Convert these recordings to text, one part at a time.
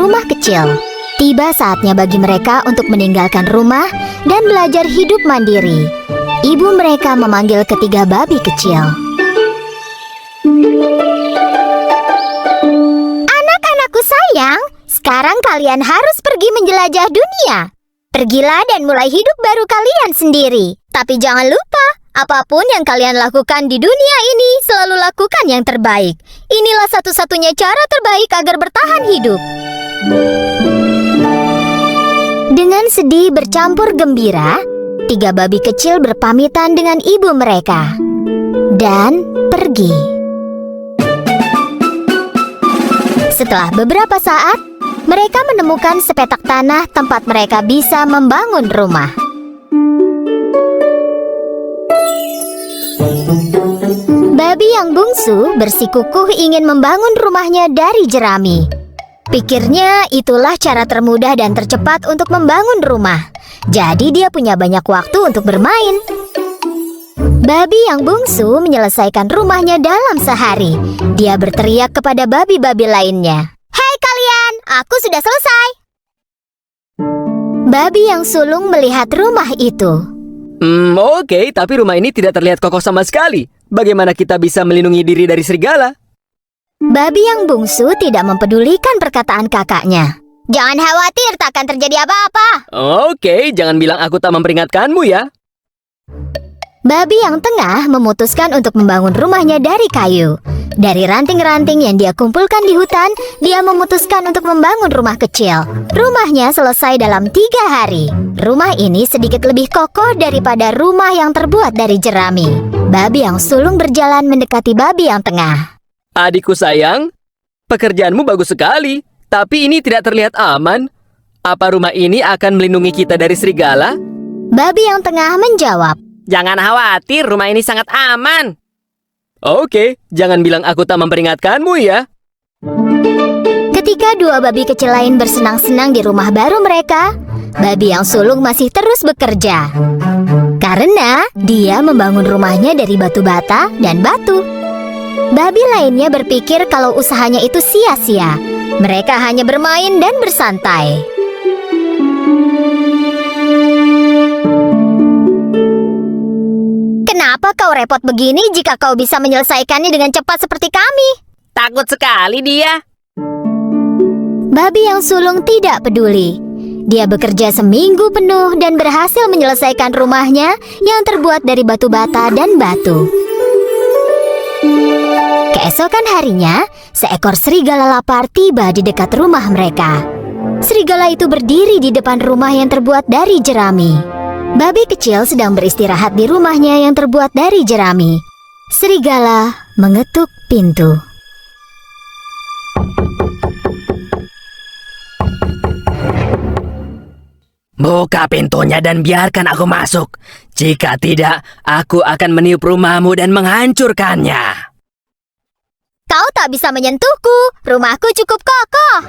rumah kecil. Tiba saatnya bagi mereka untuk meninggalkan rumah dan belajar hidup mandiri. Ibu mereka memanggil ketiga babi kecil. Anak-anakku sayang, sekarang kalian harus pergi menjelajah dunia. Pergilah dan mulai hidup baru kalian sendiri. Tapi jangan lupa, apapun yang kalian lakukan di dunia ini, selalu lakukan yang terbaik. Inilah satu-satunya cara terbaik agar bertahan hidup. Dengan sedih bercampur gembira, tiga babi kecil berpamitan dengan ibu mereka dan pergi. Setelah beberapa saat, mereka menemukan sepetak tanah tempat mereka bisa membangun rumah. Babi yang bungsu bersikukuh ingin membangun rumahnya dari jerami. Pikirnya itulah cara termudah dan tercepat untuk membangun rumah. Jadi dia punya banyak waktu untuk bermain. Babi yang bungsu menyelesaikan rumahnya dalam sehari. Dia berteriak kepada babi-babi lainnya, "Hei kalian, aku sudah selesai." Babi yang sulung melihat rumah itu. Oke, tapi rumah ini tidak terlihat kokoh sama sekali. Bagaimana kita bisa melindungi diri dari serigala? Babi yang bungsu tidak mempedulikan perkataan kakaknya. "Jangan khawatir, takkan terjadi apa-apa." Oke, jangan bilang aku tak memperingatkanmu ya. Babi yang tengah memutuskan untuk membangun rumahnya dari kayu. Dari ranting-ranting yang dia kumpulkan di hutan, dia memutuskan untuk membangun rumah kecil. Rumahnya selesai dalam 3 hari. Rumah ini sedikit lebih kokoh daripada rumah yang terbuat dari jerami. Babi yang sulung berjalan mendekati babi yang tengah. Adikku sayang, pekerjaanmu bagus sekali, tapi ini tidak terlihat aman. Apa rumah ini akan melindungi kita dari serigala? Babi yang tengah menjawab, Jangan khawatir, rumah ini sangat aman. Oke, jangan bilang aku tak memperingatkanmu ya. Ketika dua babi kecil lain bersenang-senang di rumah baru mereka, babi yang sulung masih terus bekerja. Karena dia membangun rumahnya dari batu bata dan batu. Babi lainnya berpikir kalau usahanya itu sia-sia. Mereka hanya bermain dan bersantai. Kenapa kau repot begini jika kau bisa menyelesaikannya dengan cepat seperti kami? Takut sekali dia. Babi yang sulung tidak peduli. Dia bekerja seminggu penuh dan berhasil menyelesaikan rumahnya yang terbuat dari batu bata dan batu. Keesokan harinya, seekor serigala lapar tiba di dekat rumah mereka. Serigala itu berdiri di depan rumah yang terbuat dari jerami. Babi kecil sedang beristirahat di rumahnya yang terbuat dari jerami. Serigala mengetuk pintu. Buka pintunya dan biarkan aku masuk. Jika tidak, aku akan meniup rumahmu dan menghancurkannya. Kau tak bisa menyentuhku, rumahku cukup kokoh.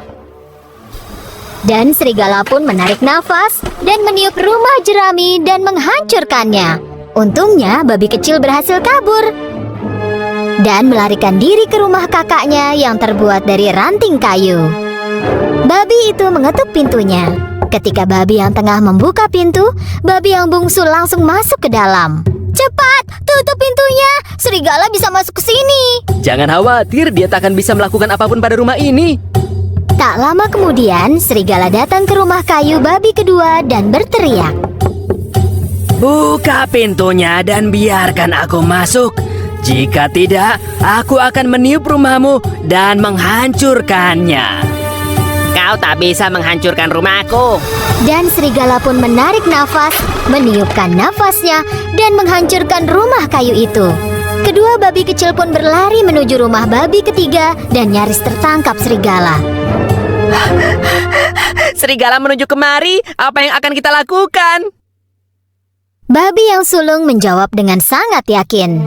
Dan serigala pun menarik nafas dan meniup rumah jerami dan menghancurkannya. Untungnya babi kecil berhasil kabur dan melarikan diri ke rumah kakaknya yang terbuat dari ranting kayu. Babi itu mengetuk pintunya. Ketika babi yang tengah membuka pintu, babi yang bungsu langsung masuk ke dalam. Cepat, tutup pintunya. Serigala bisa masuk ke sini. Jangan khawatir, dia tak akan bisa melakukan apapun pada rumah ini. Tak lama kemudian, serigala datang ke rumah kayu babi kedua dan berteriak. Buka pintunya dan biarkan aku masuk. Jika tidak, aku akan meniup rumahmu dan menghancurkannya. Kau tak bisa menghancurkan rumahku. Dan serigala pun menarik nafas, meniupkan nafasnya, dan menghancurkan rumah kayu itu. Kedua babi kecil pun berlari menuju rumah babi ketiga dan nyaris tertangkap serigala. Serigala menuju kemari, apa yang akan kita lakukan? Babi yang sulung menjawab dengan sangat yakin.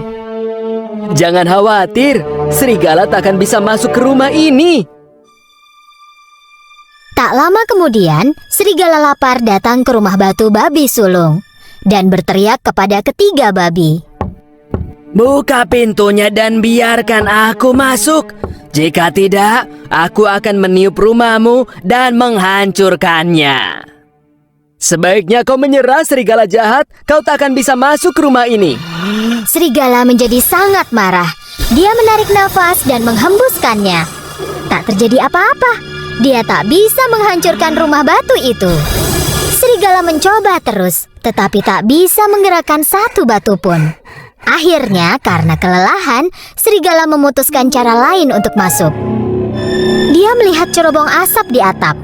Jangan khawatir, serigala tak akan bisa masuk ke rumah ini. Tak lama kemudian, serigala lapar datang ke rumah batu babi sulung dan berteriak kepada ketiga babi. Buka pintunya dan biarkan aku masuk. Jika tidak, aku akan meniup rumahmu dan menghancurkannya. Sebaiknya kau menyerah, serigala jahat. Kau tak akan bisa masuk ke rumah ini. Serigala menjadi sangat marah. Dia menarik nafas dan menghembuskannya. Tak terjadi apa-apa. Dia tak bisa menghancurkan rumah batu itu. Serigala mencoba terus, tetapi tak bisa menggerakkan satu batu pun. Akhirnya, karena kelelahan, serigala memutuskan cara lain untuk masuk. Dia melihat cerobong asap di atap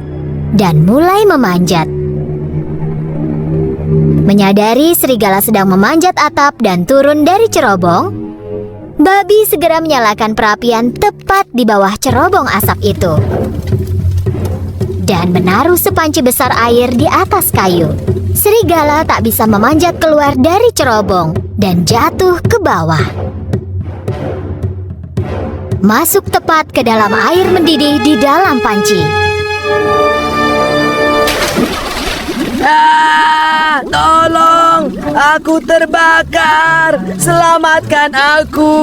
dan mulai memanjat. Menyadari serigala sedang memanjat atap dan turun dari cerobong, babi segera menyalakan perapian tepat di bawah cerobong asap itu dan menaruh sepanci besar air di atas kayu. Serigala tak bisa memanjat keluar dari cerobong dan jatuh ke bawah. Masuk tepat ke dalam air mendidih di dalam panci. Tolong, aku terbakar. Selamatkan aku.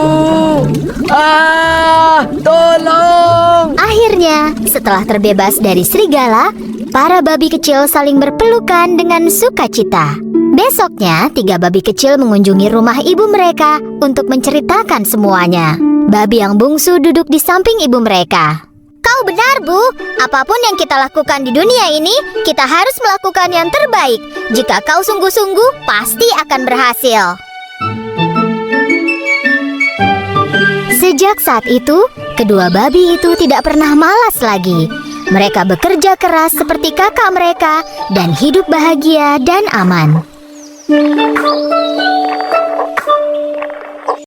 Tolong. Akhirnya, setelah terbebas dari serigala, para babi kecil saling berpelukan dengan sukacita. Besoknya, 3 babi kecil mengunjungi rumah ibu mereka untuk menceritakan semuanya. Babi yang bungsu duduk di samping ibu mereka. Kau benar, Bu. Apapun yang kita lakukan di dunia ini, kita harus melakukan yang terbaik. Jika kau sungguh-sungguh, pasti akan berhasil. Sejak saat itu, kedua babi itu tidak pernah malas lagi. Mereka bekerja keras seperti kakak mereka dan hidup bahagia dan aman.